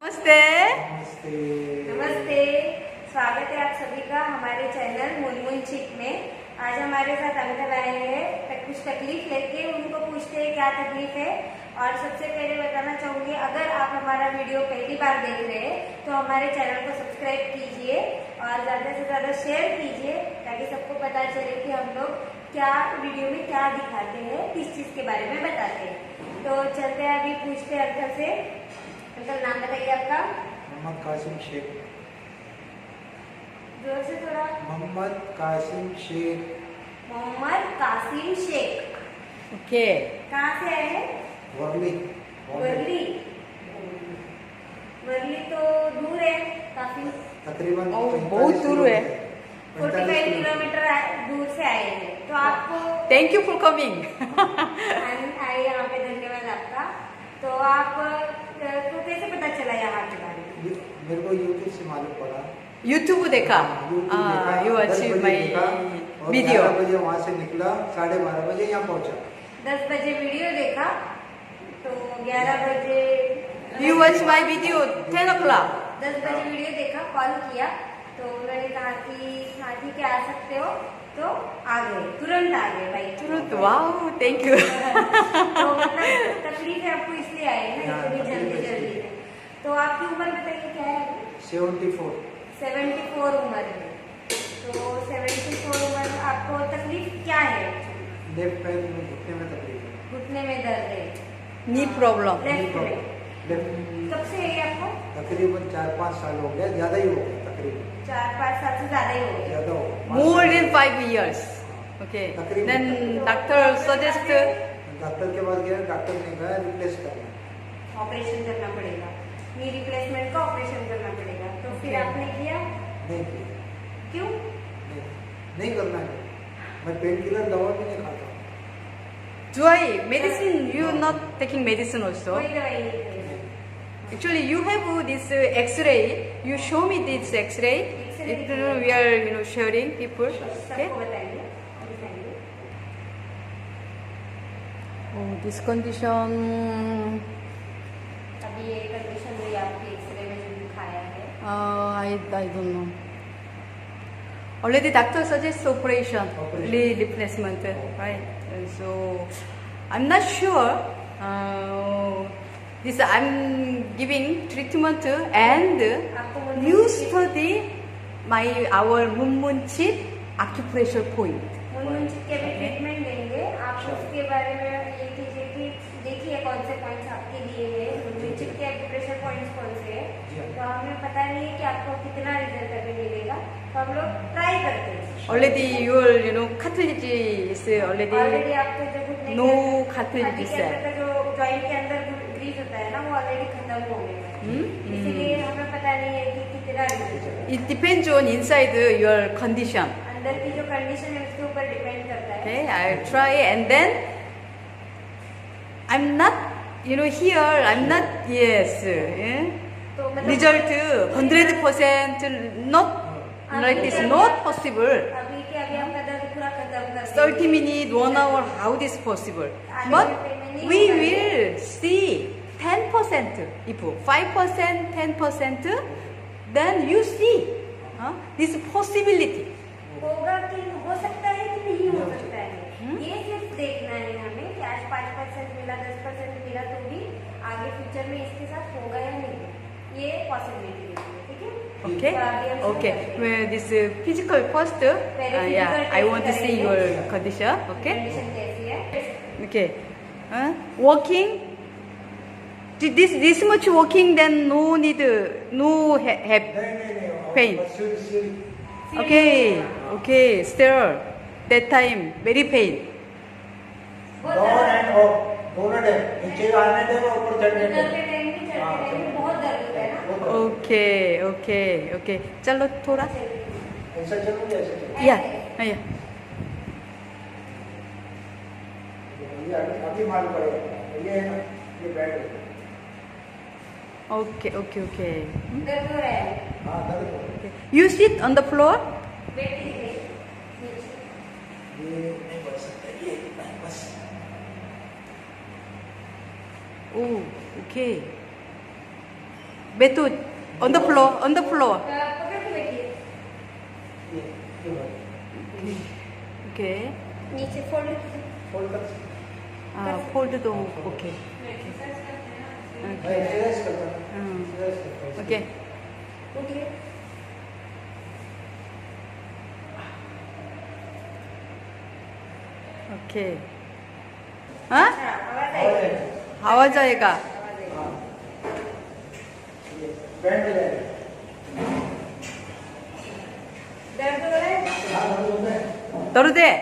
नमस्ते। नमस्ते। नमस्ते, स्वागत है आप सभी का हमारे चैनल मुनमुन चिक में। आज हमारे साथ अंकल आए हैं कुछ तकलीफ लेके, उनको पूछते हैं क्या तकलीफ है। और सबसे पहले बताना चाहूंगी, अगर आप हमारा वीडियो पहली बार देख रहे हैं तो हमारे चैनल को सब्सक्राइब कीजिए और ज्यादा से ज्यादा शेयर कीजिए, ताकि सबको पता चले कि हम लोग क्या वीडियो में क्या दिखाते हैं, किस चीज के बारे में बताते हैं। तो चलते हैं, अभी पूछते हैं अंकल से। अंकल, नाम बताइए आपका। मोहम्मद कासिम शेख। जोर से थोड़ा। मोहम्मद कासिम शेख। मोहम्मद कासिम शेख। ओके। कहाँ से आए हैं? वर्ली। वर्ली। वर्ली तो दूर है काफी, तकरीबन बहुत दूर है। 45 किलोमीटर दूर से आए हैं। तो आपको थैंक यू फॉर कमिंग। आए यहाँ पे, धन्यवाद आपका। तो आप को कैसे पता चला यहाँ के बारे में? मेरे को यूट्यूब से मालूम पड़ा। यूट्यूब देखा। You achieve my video. 11 बजे वहाँ से निकला, 12:30 बजे यहाँ पहुँचा। 10 बजे वीडियो देखा तो 11 बजे you watch my video 10 o'clock। 10 बजे वीडियो देखा, कॉल किया तो उन्होंने कहा कि हाँ ठीक है, आ सकते हो। तो आ गए, तुरंत आ गए भाई, तुरंत। वाह, थैंक यू। तो मतलब तकलीफ है आपको, इसलिए आए हैं ना, इतनी जल्दी जल्दी में। तो आपकी उम्र बताइए क्या है? 74। 74 उम्र है। तो 74 उम्र, आपको तकलीफ क्या है? लेफ्ट पैर में घुटने में तकलीफ है। घुटने में दर्द है, नी प्रॉब्लम। लेफ्ट में। लेफ्ट कब से है आपको? तकरीबन 4-5 साल हो गया, ज्यादा ही हो गया तकरीबन। 4-5 साल से ज्यादा ही हो गया। ज्यादा हो गया। More than 5 years. Okay. Then doctor suggest doctor के पास गया, डॉक्टर ने कहा रिप्लेस करना। ऑपरेशन करना पड़ेगा, नी रिप्लेसमेंट का ऑपरेशन करना पड़ेगा। तो फिर Okay. आपने किया? नहीं किया। क्यों? नहीं करना है। मैं पेन किलर दवा भी नहीं खाता। do I medicine? You not taking medicine also? कोई दवाई नहीं खाई। Actually, you have this X-ray. You show me this X-ray. It, we are sharing people. Okay. सबको बताइए, दिखाइए। Oh, this condition. अभी ये कंडीशन हुई आपकी एक्सरे में जो दिखाया है। I don't know. Already doctor suggests operation, replacement, right? So I'm not sure. This I'm giving treatment and आपको you study our Munmun Chit acupressure point. Munmun चिक के भी ट्रीटमेंट देंगे। आप उसके बारे में ये कीजिए कि देखिए कौन से पॉइंट्स आपके लिए है, मुनमुन चिक के एक्यूप्रेशर पॉइंट्स कौन से है। तो हमें पता नहीं है कि आपको कितना रिजल्ट अभी मिलेगा, तो हम लोग ट्राई करते हैं। Already your cartilage is already already आपके जो घुटने no के cartilage हड्डी is के अंदर there. का जो जॉइंट के अंदर ग्रीस होता है ना, वो ऑलरेडी खत्म हो गया है। इसीलिए हमें पता नहीं है कि कितना रिजल्ट है। It depends on inside your condition. अंदर की जो कंडीशन है उसके ऊपर डिपेंड करता है। Okay, I try and then I'm not, here I'm not, yes, तो मतलब result 100% not, like this, not possible. अभी के अभी आपका दर्द पूरा खत्म कर 30 minutes, 1 hour, how this possible? But we will see 10%, if 5%, 10%, then you see this possibility. होगा कि हो सकता है कि नहीं हो सकता है, ये सिर्फ देखना है हमें कि आज 5% मिला, 10% मिला, तो भी आगे फ्यूचर में इसके साथ होगा या नहीं, ये पॉसिबिलिटी है। ठीक है? Okay, तो अभी हम okay. शुरू करते हैं। Well, this physical first, पहले yeah, physical I test want to see करेंगे। your condition. Okay, कंडीशन कैसी है? okay. Walking. This much walking, then no need, no have pain. Okay, okay. Still, that time very pain. बहुत down दर्द and up दोनों day, नीचे आने दे और ऊपर चढ़ने दे। उतरते टाइम भी चढ़ते टाइम भी बहुत दर्द होता है ना। Okay, okay, okay. चलो थोड़ा. ऐसा चलोगे, ऐसा चलो। Yeah, yeah. ये अभी मालूम पड़ेगा। ये है ना, ये बैठ है। Okay, okay, okay. दर्द हो रहा है। हाँ, दर्द हो। Okay. You sit on the floor. बैठ लीजिए। ये नहीं बढ़ सकता, ये इतना है बस। Oh, okay. बेटू on the floor, on the floor. पकड़ के बैठिए, Okay. नीचे फोल्ड कीजिए। फोल्ड कर Fold तो okay. मैं एक्सरसाइज करता हूँ हाँ. एक्सरसाइज करता हूँ Okay. उठिए। Okay. हाँ? आवाज आएगा. बैंड हो जाएगा दर्द हो रहा है? दर्द है?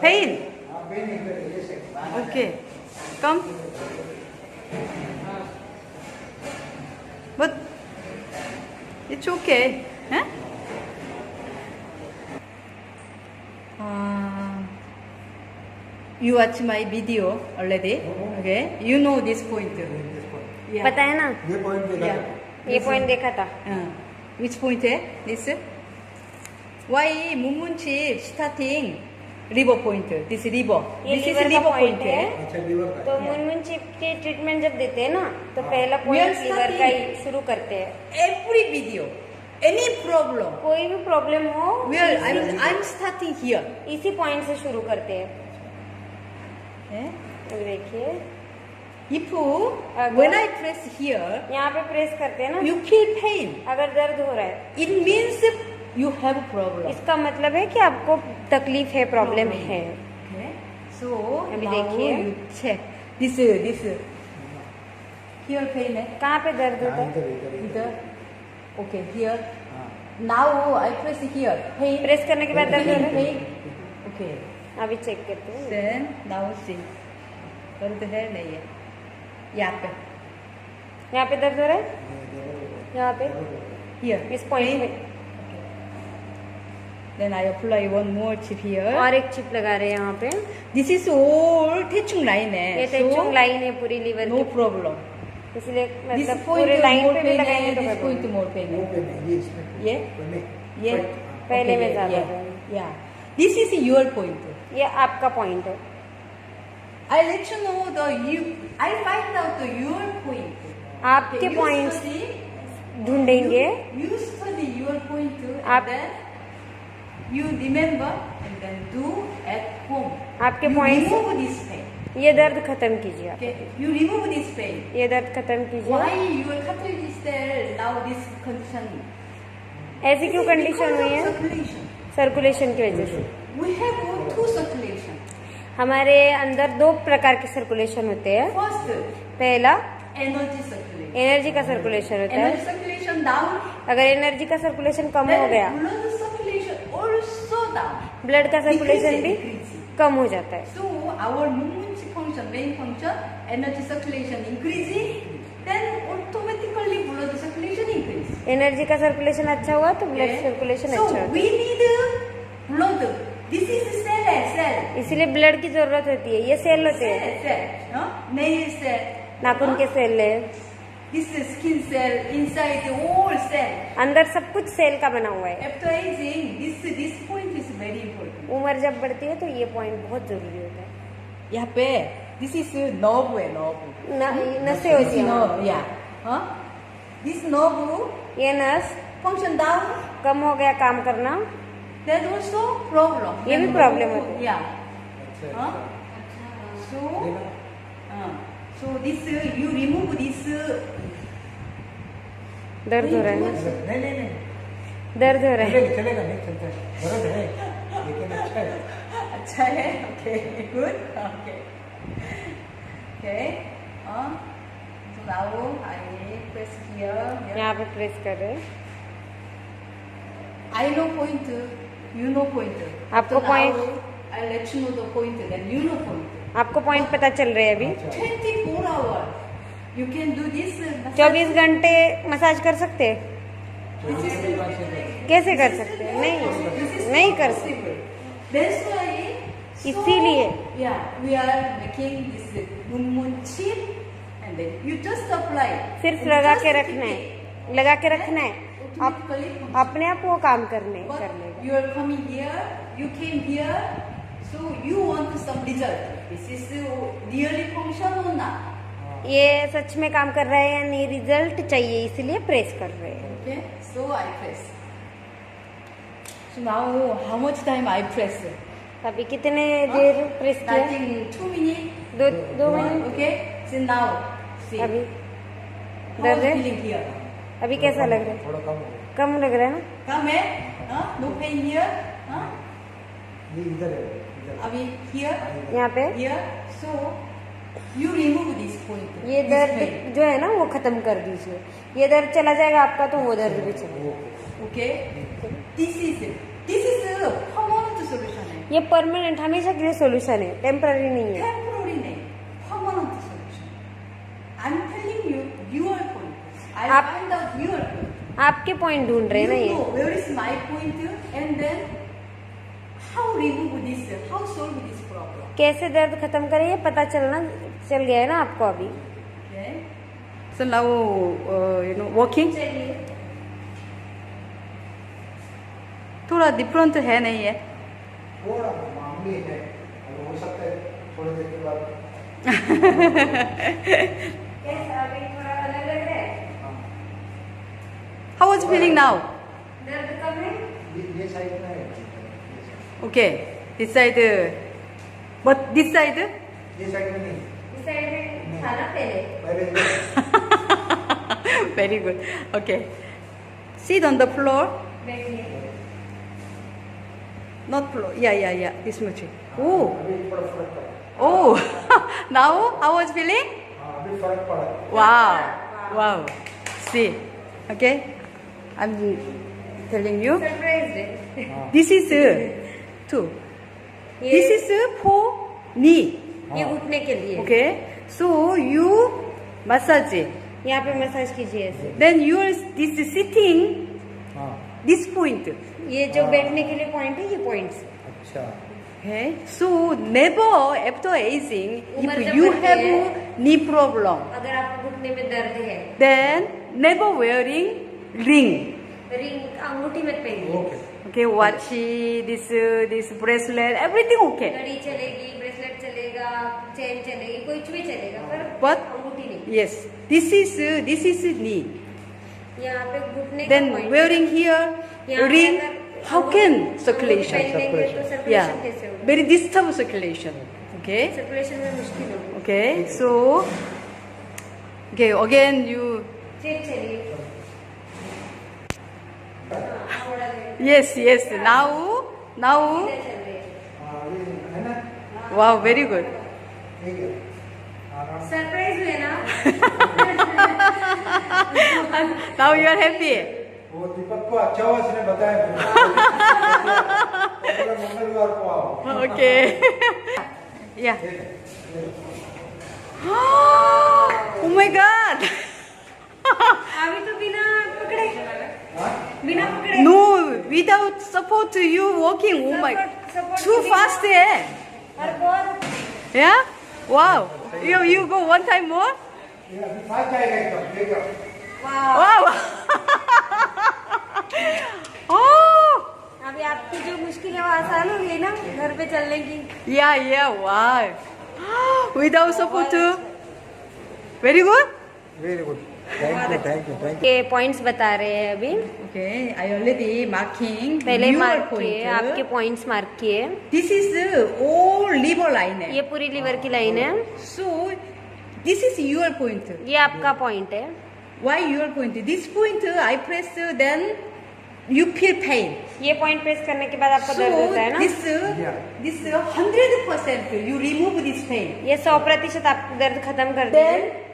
Pain? हाँ पेन है ये से Okay. Come. But it's okay. Huh? You watch my video already. Okay. You know this point. Yeah. पता है ना, ये पॉइंट देखा Yeah. था ये पॉइंट देखा था। Which point है? This? Why Munmunchip starting river point? This river. ये This is liver का river point point है। अच्छा लीवर का तो मुनमुन चिप के ट्रीटमेंट जब देते हैं ना, तो पहला We are पॉइंट लीवर का ही starting. शुरू करते हैं। Every video, any problem. कोई भी प्रॉब्लम हो, I'm starting here. इसी पॉइंट से शुरू करते हैं। Eh? अब देखिए, If अगर- when I press here, यहाँ पे प्रेस करते हैं ना, you feel pain. अगर दर्द हो रहा है, It means you have a problem. इसका मतलब है कि आपको तकलीफ है, प्रॉब्लम है। Okay. So अभी now देखिए। you check. This here pain है. कहाँ पे दर्द होता हाँ, है? इधर इधर इधर Either. Okay, here. हाँ Now I press here. Pain. Press करने के बाद दर्द हो रहा है? Pain. Okay. अभी चेक करते हैं। Then now see. दर्द है नहीं है? यहाँ पे. यहाँ पे दर्द हो रहा है? यहाँ पे Here. इस पॉइंट में Then I apply one more chip here. और एक चिप लगा रहे हैं यहाँ पे। This is all 대충 लाइन है. ये तेचुंग लाइन है पूरी लीवर No की, problem. इसलिए This मतलब point पूरे लाइन more पे भी pain लगाएंगे है. तो This कोई point problem more pain वो है. पेन है ये इसमें ये नहीं ये पहले में Okay, ज्यादा yeah, है। yeah. This is your point. नहीं। ये आपका पॉइंट है। I let you know I find out your point. आपके Okay, you पॉइंट्स study, ढूंढेंगे। You study your point and आप- then you remember and then do at home. आपके You points- remove this pain. ये दर्द खत्म कीजिए आप। Okay, you remove this pain. ये दर्द खत्म कीजिए। Why your cartilage cell now this condition? ऐसी क्यों This is कंडीशन because हुई of है? circulation. सर्कुलेशन की वजह से। We have two circulation. हमारे अंदर दो प्रकार के सर्कुलेशन होते हैं। First, पहला energy circulation. एनर्जी का सर्कुलेशन होता Energy है। circulation down. अगर एनर्जी का सर्कुलेशन कम हो Then गया, blood circulation also down. Blood का सर्कुलेशन भी Decreasing. कम हो जाता है। So our movement function, main function, energy circulation increasing, then automatically blood circulation increase. Energy का सर्कुलेशन अच्छा हुआ तो ब्लड Okay? सर्कुलेशन So अच्छा होता we need blood. This is cell, cell. है। इसीलिए ब्लड की जरूरत होती है। ये सेल होते हैं, Cell. No? Nail cell. नाखून के सेल है, This is skin cell, inside all cell. अंदर सब कुछ सेल का बना हुआ है। After aging, this point is very important. उम्र जब बढ़ती है तो ये पॉइंट बहुत जरूरी होता है। यहाँ पे this is nerve है nerve. नसें होती This हैं, nerve, yeah. Huh? This nerve ये नस function down. कम हो गया काम करना, That also problem. ये भी problem होता है। Yeah. अच्छा Huh? So, देखा? so this you remove this. दर्द हो रहा है ना, नहीं नहीं नहीं दर्द हो रहा है। चलेगा चलेगा नहीं चलता है दर्द है लेकिन अच्छा है अच्छा है. Okay, good. Okay. Okay. So now I press here. यहाँ पे प्रेस कर रहे हैं। I know point. You know point. आपको So now point- I let you know the point. Then you know point. आपको पॉइंट पता चल रहे हैं अभी। 24 hours. You can do this. 24 घंटे मसाज कर सकते हैं? कैसे कर सकते हैं? नहीं कर सकते। That's why. इसीलिए Yeah, we are making this moon chip, and then you just apply. सिर्फ And लगा just के रखना keep है, it. लगा के रखना है। Automatically function. अपने आप वो काम करने But कर लेगा। you are coming here, you came here, so you want some result. This is really function or not? ये सच में काम कर रहा है या नहीं, रिजल्ट चाहिए, इसलिए प्रेस कर रहे हैं। Okay, so I press. So now, how much time I press? अभी कितने देर प्रेस I किया? think 2 minutes. दो minute. Okay, so now, see. अभी How दर्द is है? feeling here? अभी कैसा लग रहा है? थोड़ा कम हो गया। कम लग रहा है ना? Come here. No pain here. ये इधर है, इधर। अभी here, यहाँ पे here. So, you remove this point. ये this दर्द pain. जो है ना वो खत्म कर दीजिए। ये दर्द चला जाएगा आपका तो वो दर्द भी चलेगा। Okay. This is a permanent solution. ये परमानेंट हमेशा के लिए सोल्यूशन है, टेम्पररी नहीं है। Temporary नहीं, permanent solution. I'm telling you your point. I आप- find out your point. आपके पॉइंट ढूंढ रहे हैं ना You ये। know where is my point and then how remove this, how solve this problem. कैसे दर्द खत्म करें ये पता चल गया है ना आपको अभी। Okay. So now walking. थोड़ा डिफरेंट है नहीं है? थोड़ा मामूली है, और हो सकता है थोड़ी देर के बाद। कैसा अभी थोड़ा अलग लग रहा है? हाँ, How was feeling now? दर्द कम है? ये साइड में है, Okay. This side. But this side? ये साइड में नहीं, इस साइड में था ना पहले। पहले Very good. Okay. Sit on the floor. बैठिए। Not floor. Yeah. This much. Oh. अभी थोड़ा फर्क पड़ा। Oh. Now how was feeling? हाँ, अभी फर्क पड़ा। Wow. See. Okay. I'm telling you. Surprise है। हाँ, This is two. This is for knee. ये घुटने के लिए। Okay. So you massage. यहाँ पे मसाज कीजिए ऐसे। Then you are this is sitting हाँ, this point. ये जो बैठने के लिए पॉइंट है ये पॉइंट्स। अच्छा। Okay. So never after aging, उम्र if जब you बढ़ती have है, knee problem, अगर आपको घुटने में दर्द है, then never wearing ring. Ring अंगूठी मत पहनिए। Okay, Okay, watch this bracelet, everything okay. घड़ी चलेगी, ब्रेसलेट चलेगा, चेन चलेगी, कुछ भी चलेगा, पर But अंगूठी नहीं। yes, this is knee. यहाँ पे घुटने का Then point wearing है। here यहाँ पे ring, अगर how अंगूठी can circulation? पहनेंगे तो सर्कुलेशन Yeah, कैसे होगा? very disturbed circulation. Okay, circulation में मुश्किल होगी। okay. So, okay, again you. फिर चलिए। हाँ, थोड़ा देर। Yes. Now. सीधे चल रहे हैं। हाँ, अभी है ना, Wow, very good. ठीक है। हाँ, सरप्राइज हुए ना? Now you are happy. वो दीपक को अच्छा हुआ उसने बताया। मंगलवार को आओ। Okay. Yeah. ठीक है। Oh my God. अभी तो बिना पकड़े, हाँ? बिना पकड़े। No, without support you walking. Oh my. Support Too के fast बिना- है. और बहुत Yeah? Wow. You go one time more? ये अभी फास्ट जाएगा एकदम, देखो। वाह। Wow. Oh. अभी आपकी जो मुश्किल है वो आसान हो गई ना घर पे चलने की। Yeah. Wow. Without support. Very good. Very good, thank you. ये पॉइंट्स बता रहे हैं अभी। Okay, I already marking. पहले your मार्क point. किए, आपके पॉइंट्स मार्क किए। This is all liver line. ये पूरी लीवर की लाइन है। So, this is your point. ये आपका पॉइंट है। Why your point? This point I press, then you feel pain. ये पॉइंट प्रेस करने के बाद आपको So दर्द होता है ना? this 100% you remove this pain. ये 100% आप दर्द खत्म कर दें। Then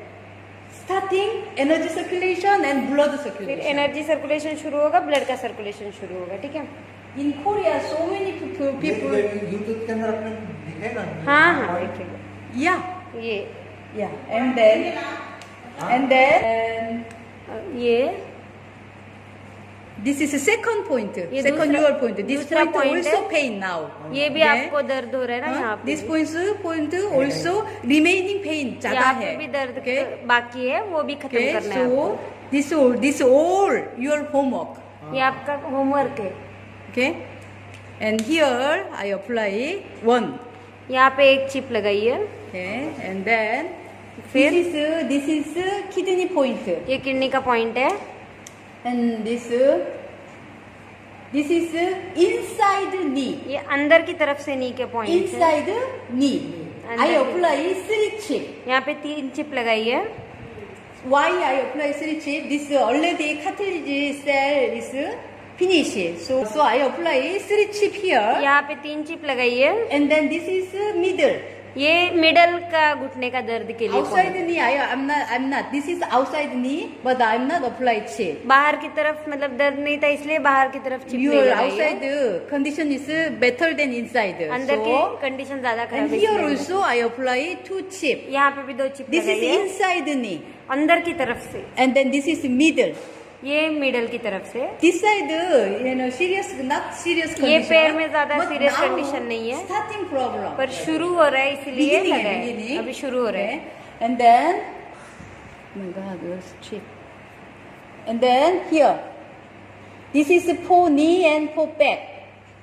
starting energy circulation and blood फिर circulation. एनर्जी सर्कुलेशन शुरू होगा, ब्लड का सर्कुलेशन शुरू होगा। ठीक है। In Korea, so many people. YouTube के अंदर अपने दिखेगा। हाँ देखिए Yeah, ये and then ये this is a second point. ये Second दूसरा- your point. This दूसरा point point also है। pain now. ये भी Okay? आपको दर्द हो रहा है ना यहाँ पे। This point also remaining pain ज्यादा यहाँ है. पे भी दर्द Okay? बाकी है, वो भी खत्म Okay, करना है so आपको। this all your homework. ये आपका होमवर्क है। Okay, and here I apply one. यहाँ पे एक चिप लगाइए। Okay, and then फिर this is kidney point. ये किडनी का पॉइंट है And this is inside knee. ये अंदर की तरफ से नी के पॉइंट है Inside knee. I अंदर apply 3 chip. यहाँ पे 3 चिप लगाई है Why I apply 3 chip? This already cartilage cell is finished. So I apply 3 chip here. यहाँ पे 3 चिप लगाई है And then this is middle. ये मिडल का घुटने का दर्द के लिए Outside point है। knee, I'm not. This is outside knee, but I'm not apply chip. बाहर की तरफ मतलब दर्द नहीं था इसलिए बाहर की तरफ चिप नहीं Your लगाई outside है condition is better than inside. अंदर की So, कंडीशन ज्यादा and खराब है here इसलिए। also I apply 2 chip. यहाँ पे भी 2 चिप This is लगाई है inside knee, अंदर की तरफ से and then this is middle. ये मिडल की तरफ से This side, serious, not serious condition. ये पैर में ज्यादा but serious now condition नहीं है। Starting problem. पर शुरू हो रहा है इसलिए Beginning, लगा है beginning. अभी शुरू हो रहा है Okay. And then, oh my God, where's chip? And then here, this is for knee and for back.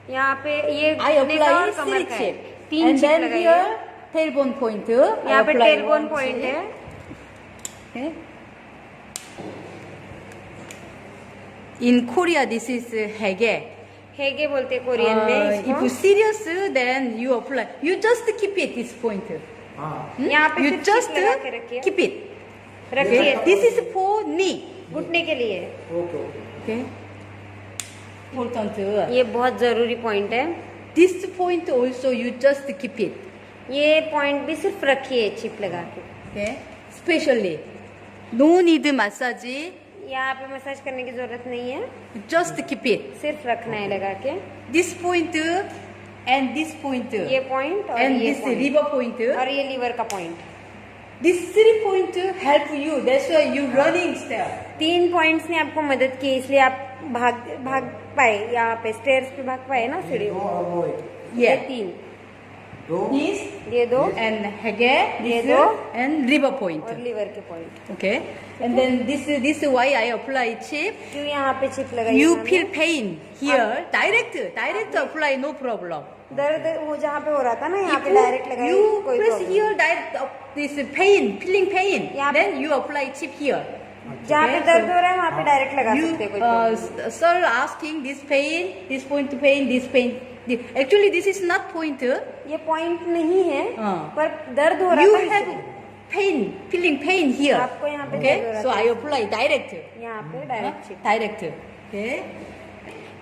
यहाँ पे ये I घुटने का और apply कमर 3 का है chip. 3 And चिप then लगाई here, है tailbone point. यहाँ पे टेलबोन पॉइंट है Okay. In Korea, this is hege. हेगे बोलते हैं कोरियन में If इसको serious, then you apply. You just keep it this point. हाँ यहाँ पे You सिर्फ just चिप लगा के रखिए keep it. रखिए Okay. This is for knee. घुटने के लिए ओके ओके Okay. Important. ये बहुत जरूरी पॉइंट है This point also you just keep it. ये पॉइंट भी सिर्फ रखिए चिप लगा के Okay. Especially, no need massage. यहाँ पे मसाज करने की जरूरत नहीं है Just keep it. सिर्फ रखना है लगा के This point and this point ये पॉइंट और and ये this point liver point. और ये लीवर का point These 3 points help you. That's why you running step. 3 points ने आपको मदद की इसलिए आप भाग भाग पाए यहाँ पे स्टेयर्स पे भाग पाए ना सीढ़ी दो और वो एक ये Yeah. 3 दो This ये 2 and hege, ये this दो and liver point. और लीवर के point Okay. And then this is why I apply chip. क्यों यहाँ पे चिप लगाई You उन्होंने? feel pain here. Direct apply, no problem. दर्द वो जहाँ पे हो रहा था ना यहाँ If पे डायरेक्ट लगाई you कोई press problem here direct this pain, feeling pain, Yeah. then you apply chip here. जहाँ पे Okay, दर्द so हो रहा है वहाँ पे डायरेक्ट लगा You, सकते हैं कोई problem sir asking this pain, this point pain, this pain. Actually, this is not point. ये पॉइंट नहीं है हाँ. पर दर्द हो रहा You था have इसलिए। pain, feeling pain here. आपको यहाँ पे Okay, दर्द हो रहा so था I apply direct. यहाँ पे डायरेक्ट चिप Direct. Okay.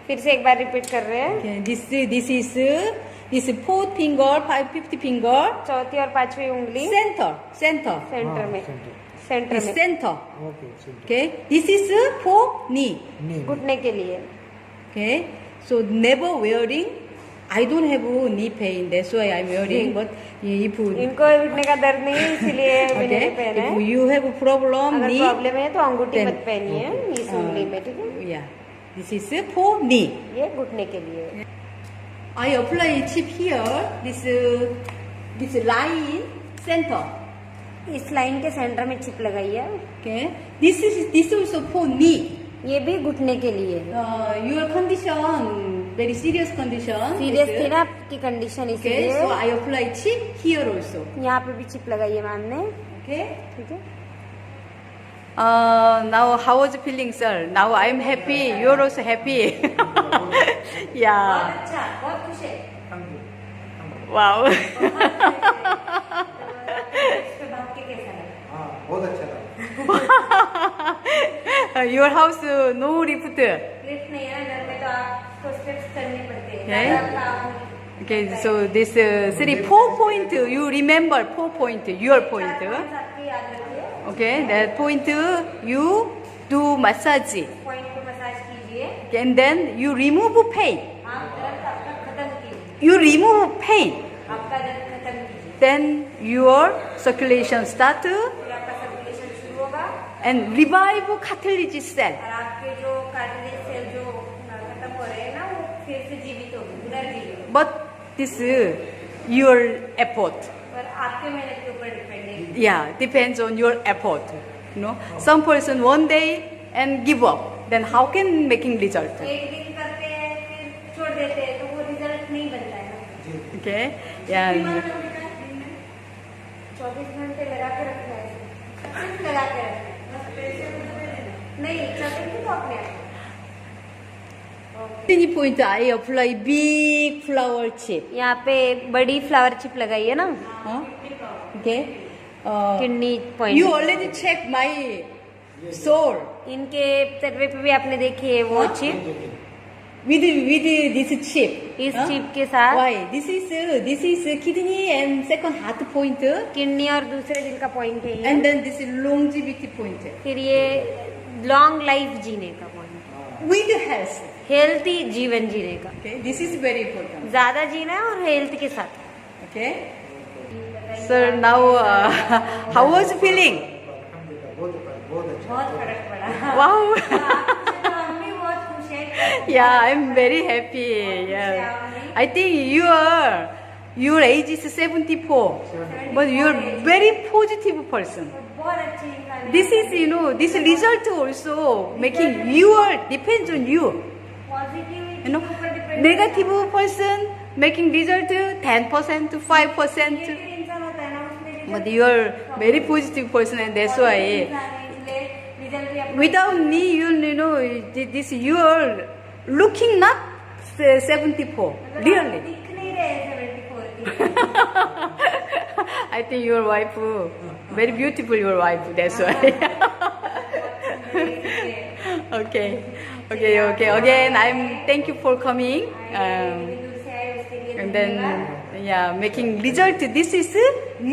फिर से एक बार रिपीट कर रहे हैं Okay. This is 4th finger, 5th finger. चौथी और पांचवी उंगली Center. सेंटर हाँ, में center. सेंटर This में center. Okay centre Okay. This is for knee. नी घुटने के लिए Okay. So never wearing. I don't have knee pain. That's why I'm wearing. But if इनको घुटने का दर्द नहीं है इसीलिए भी नहीं पहना if है you have a problem अगर knee, प्रॉब्लम है तो अंगूठी then- मत पहनिए इस उंगली में ठीक है yeah, this is for knee. ये घुटने के लिए I apply chip here. This line center. इस लाइन के सेंटर में चिप लगाई है Okay. This also for knee. ये भी घुटने के लिए Your condition very serious condition. Serious is, थी ना आपकी कंडीशन Okay. इसलिए So I apply chip here also. यहाँ पे भी चिप लगाई है मैम ने Okay. ठीक है Now how was you feeling, sir? Now I'm happy. You're also happy. Yeah. अच्छा बहुत खुश है Wow. इस पे भाग के कैसा लगा हाँ बहुत अच्छा था Your house no lift. Lift नहीं है घर में तो आपको स्टेप्स करने पड़ते हैं Okay. ज़्यादा काम Okay, so this 4 point you remember 4 point your point. आपके याद रखिए Okay, that point you do massage point को मसाज कीजिए and then you remove pain. आप दर्द आपका खत्म कीजिए You remove pain, आपका दर्द खत्म कीजिए then your circulation start फिर आपका सर्कुलेशन शुरू होगा and revive cartilage cell. और आपके जो कार्टिलेज सेल जो खत्म हो रहे हैं ना वो फिर से जीवित होंगे पुनर्जीवित But this your effort. पर आपके मेहनत के ऊपर डिपेंड है Yeah, depends on your effort. You know, some person one day and give up. Then how can making result? एक दिन करते हैं फिर छोड़ देते हैं तो वो रिजल्ट नहीं बनता है ना Okay, yeah. 24 घंटे लगा के रखना है सिर्फ लगा के रखना नहीं चलेंगे तो अपने आप Tiny point, I apply big flower chip. यहाँ पे बड़ी फ्लावर चिप लगाई है ना Huh? Okay. Kidney point You already checked my soul इनके सर्वे पे भी आपने देखी है वो हाँ? Chip with this chip. इस Huh? चिप के साथ Why? This is kidney and second heart point, kidney और दूसरे दिल का पॉइंट है ये and then this is longevity point. फिर ये लॉन्ग लाइफ जीने का पॉइंट With health. हेल्थी जीवन जीने का Okay. This is very important. ज्यादा जीना है और हेल्थ के साथ Okay. Sir, now how was feeling? बहुत अच्छा बहुत फर्क पड़ा Wow. हम भी बहुत खुश हैं Yeah, I'm very happy. Yeah. I think your age is 74, but you're very positive person. बहुत अच्छे इंसान हैं। This is, this result also making your depends on you. Positive You know, negative person making result 10% to 5%. इंसान होता है ना उसमें But you're very positive person, and that's why result भी अपना without me, this you're looking not 74. Really. दिख नहीं रहे 74 I think your wife, very beautiful your wife, that's why. Okay. Again, thank you for coming. And then, yeah, making result. This is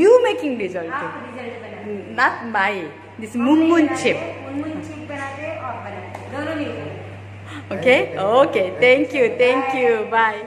you making result, आप result बनाते not my. This moon chip. Munmun chip बनाते और बनाते दोनों मिलकर Okay. Thank you. Bye.